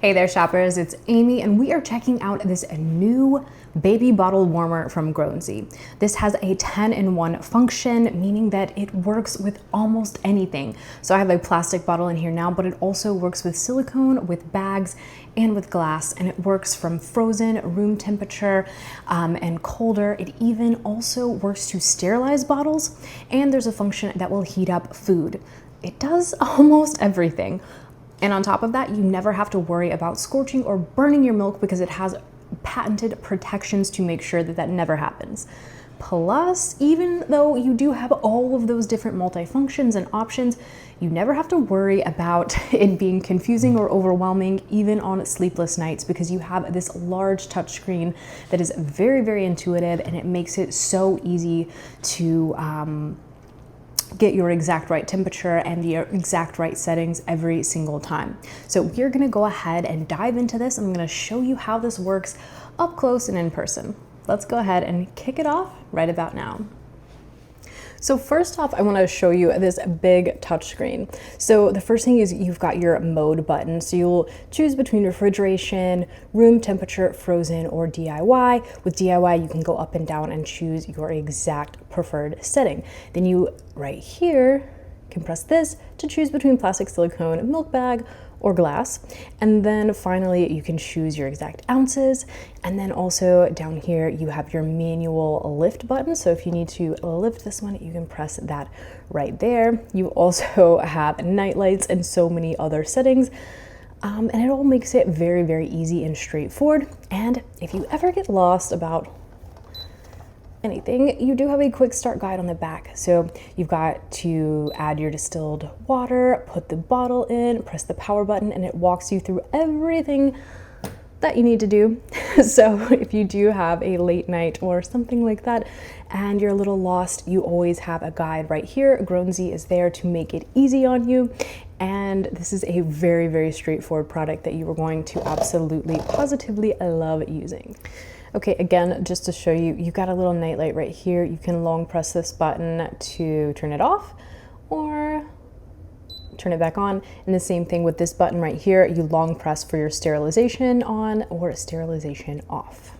Hey there shoppers, it's Amy and we are checking out this new baby bottle warmer from GROWNSY. This has a 10-in-1 function, meaning that it works with almost anything. So I have a plastic bottle in here now, but it also works with silicone, with bags, and with glass, and it works from frozen, room temperature, and colder. It even also works to sterilize bottles, and there's a function that will heat up food. It does almost everything. And on top of that, you never have to worry about scorching or burning your milk because it has patented protections to make sure that that never happens. Plus, even though you do have all of those different multifunctions and options, you never have to worry about it being confusing or overwhelming, even on sleepless nights, because you have this large touchscreen that is very, very intuitive, and it makes it so easy to get your exact right temperature and the exact right settings every single time. So we're gonna go ahead and dive into this. I'm gonna show you how this works up close and in person. Let's go ahead and kick it off right about now. So first off, I want to show you this big touchscreen. So the first thing is you've got your mode button. So you'll choose between refrigeration, room temperature, frozen, or DIY. With DIY, you can go up and down and choose your exact preferred setting. Then you, right here, can press this to choose between plastic, silicone, milk bag, or glass. And then finally, you can choose your exact ounces. And then also down here, you have your manual lift button. So if you need to lift this one, you can press that right there. You also have night lights and so many other settings. And it all makes it very, very easy and straightforward. And if you ever get lost about anything, you do have a quick start guide on the back. So you've got to add your distilled water, put the bottle in, press the power button, and it walks you through everything that you need to do. So if you do have a late night or something like that and you're a little lost, you always have a guide right here. GROWNSY is there to make it easy on you. And this is a very, very straightforward product that you are going to absolutely, positively love using. Okay, again, just to show you, you've got a little night light right here. You can long press this button to turn it off or turn it back on. And the same thing with this button right here, you long press for your sterilization on or sterilization off.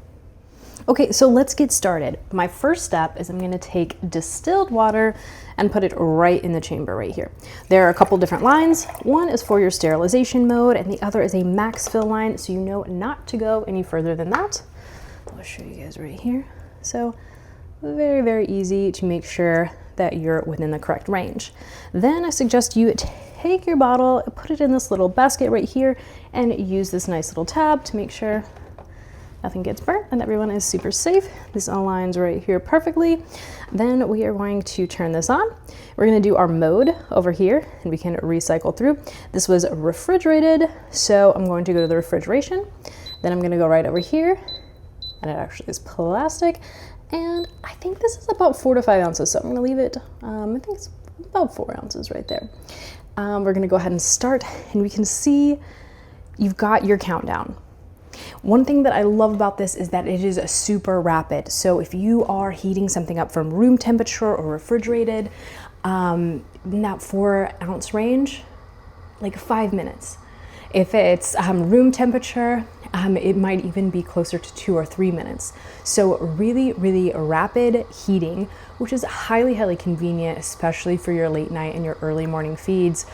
Okay, so let's get started. My first step is I'm gonna take distilled water and put it right in the chamber right here. There are a couple different lines. One is for your sterilization mode and the other is a max fill line, so you know not to go any further than that. I'll show you guys right here. So very, very easy to make sure that you're within the correct range. Then I suggest you take your bottle, put it in this little basket right here, and use this nice little tab to make sure nothing gets burnt and everyone is super safe. This aligns right here perfectly. Then we are going to turn this on. We're gonna do our mode over here and we can recycle through. This was refrigerated, so I'm going to go to the refrigeration. Then I'm gonna go right over here, and it actually is plastic, and I think this is about 4 to 5 ounces, so I'm gonna leave it, I think it's about 4 ounces right there. We're gonna go ahead and start, and we can see you've got your countdown. One thing that I love about this is that it is super rapid, so if you are heating something up from room temperature or refrigerated, in that 4 ounce range, like 5 minutes. If it's room temperature, it might even be closer to 2 or 3 minutes. So really, really rapid heating, which is highly, highly convenient, especially for your late night and your early morning feeds.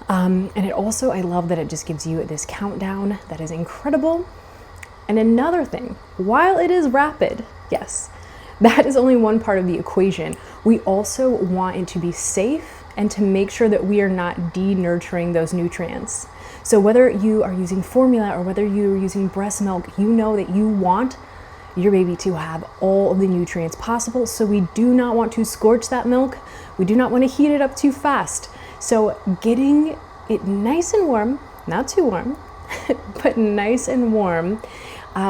And it also, I love that it just gives you this countdown that is incredible. And another thing, while it is rapid, yes, that is only one part of the equation. We also want it to be safe and to make sure that we are not denurturing those nutrients. So whether you are using formula or whether you're using breast milk, you know that you want your baby to have all of the nutrients possible. So we do not want to scorch that milk. We do not want to heat it up too fast. So getting it nice and warm, not too warm, but nice and warm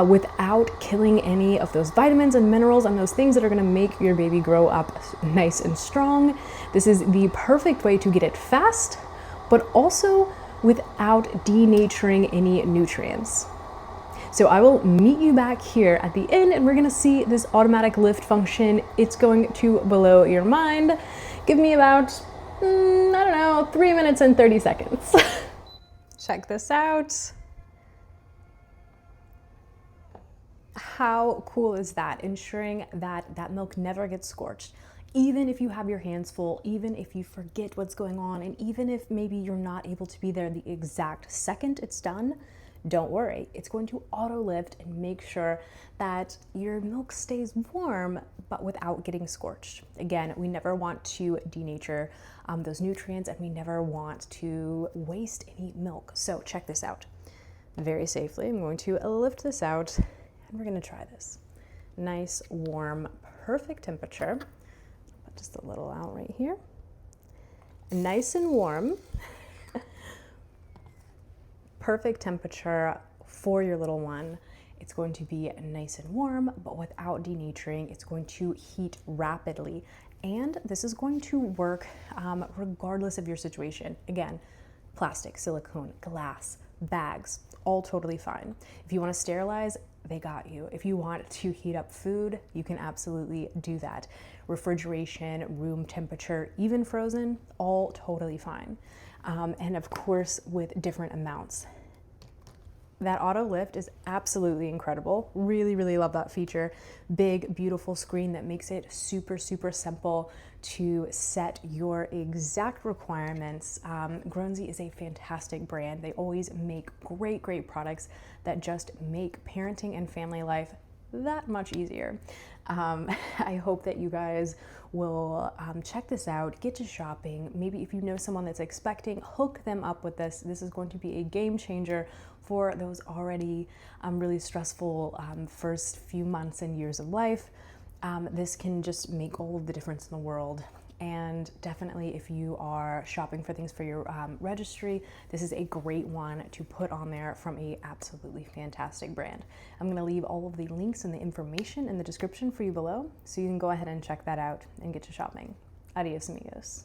without killing any of those vitamins and minerals and those things that are going to make your baby grow up nice and strong. This is the perfect way to get it fast, but also without denaturing any nutrients. So I will meet you back here at the end and we're gonna see this automatic lift function. It's going to blow your mind. Give me about, I don't know, 3 minutes and 30 seconds. Check this out. How cool is that? Ensuring that that milk never gets scorched. Even if you have your hands full, even if you forget what's going on, and even if maybe you're not able to be there the exact second it's done, don't worry. It's going to auto lift and make sure that your milk stays warm, but without getting scorched. Again, we never want to denature those nutrients, and we never want to waste any milk. So check this out. Very safely, I'm going to lift this out, and we're going to try this. Nice, warm, perfect temperature. Put just a little out right here. Nice and warm. Perfect temperature for your little one. It's going to be nice and warm, but without denaturing. It's going to heat rapidly. And this is going to work regardless of your situation. Again, plastic, silicone, glass, bags, all totally fine. If you want to sterilize, they got you. If you want to heat up food, you can absolutely do that. Refrigeration, room temperature, even frozen, all totally fine. And of course, with different amounts. That auto lift is absolutely incredible. Really, really love that feature. Big, beautiful screen that makes it super, super simple to set your exact requirements. GROWNSY is a fantastic brand. They always make great, great products that just make parenting and family life that much easier. I hope that you guys will check this out, get to shopping. Maybe if you know someone that's expecting, hook them up with this. This is going to be a game changer for those already really stressful first few months and years of life. This can just make all of the difference in the world. And definitely if you are shopping for things for your registry, this is a great one to put on there from a absolutely fantastic brand. I'm gonna leave all of the links and the information in the description for you below, so you can go ahead and check that out and get to shopping. Adios amigos.